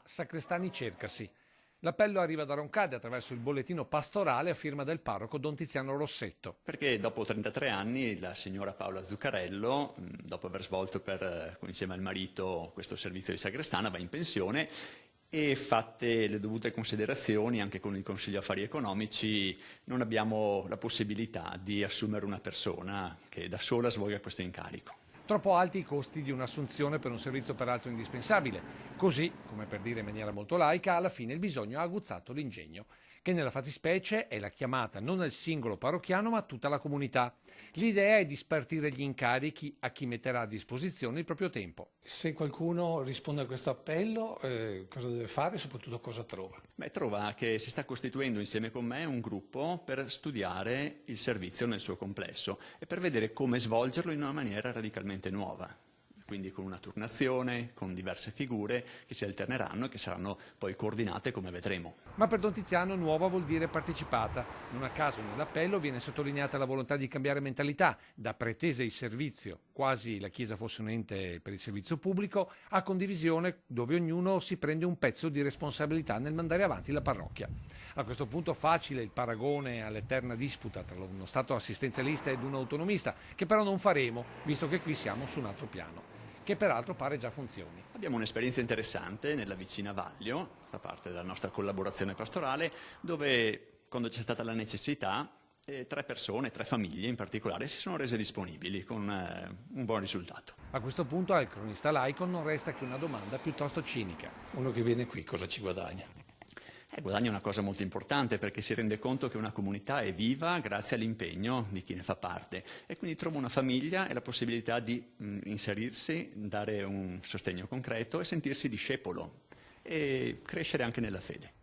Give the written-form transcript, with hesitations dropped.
Sacrestani cercasi. L'appello arriva da Roncade attraverso il bollettino pastorale a firma del parroco Don Tiziano Rossetto. Perché dopo 33 anni la signora Paola Zuccarello, dopo aver svolto insieme al marito questo servizio di sacrestana, va in pensione e fatte le dovute considerazioni anche con il Consiglio Affari Economici non abbiamo la possibilità di assumere una persona che da sola svolga questo incarico. Troppo alti i costi di un'assunzione per un servizio peraltro indispensabile. Così, come per dire in maniera molto laica, alla fine il bisogno ha aguzzato l'ingegno, che nella fattispecie è la chiamata non al singolo parrocchiano ma a tutta la comunità. L'idea è di spartire gli incarichi a chi metterà a disposizione il proprio tempo. Se qualcuno risponde a questo appello, cosa deve fare e soprattutto cosa trova? Trova che si sta costituendo insieme con me un gruppo per studiare il servizio nel suo complesso e per vedere come svolgerlo in una maniera radicalmente nuova. Quindi con una turnazione, con diverse figure che si alterneranno e che saranno poi coordinate come vedremo. Ma per Don Tiziano nuova vuol dire partecipata. Non a caso nell'appello viene sottolineata la volontà di cambiare mentalità, da pretesa di servizio, quasi la Chiesa fosse un ente per il servizio pubblico, a condivisione dove ognuno si prende un pezzo di responsabilità nel mandare avanti la parrocchia. A questo punto facile il paragone all'eterna disputa tra uno Stato assistenzialista ed un autonomista, che però non faremo, visto che qui siamo su un altro piano, che peraltro pare già funzioni. Abbiamo un'esperienza interessante nella vicina Vaglio, fa parte della nostra collaborazione pastorale, dove quando c'è stata la necessità, 3 persone, 3 famiglie in particolare, si sono rese disponibili con un buon risultato. A questo punto al cronista laico non resta che una domanda piuttosto cinica. Uno che viene qui cosa ci guadagna? Guadagna una cosa molto importante perché si rende conto che una comunità è viva grazie all'impegno di chi ne fa parte e quindi trova una famiglia e la possibilità di inserirsi, dare un sostegno concreto e sentirsi discepolo e crescere anche nella fede.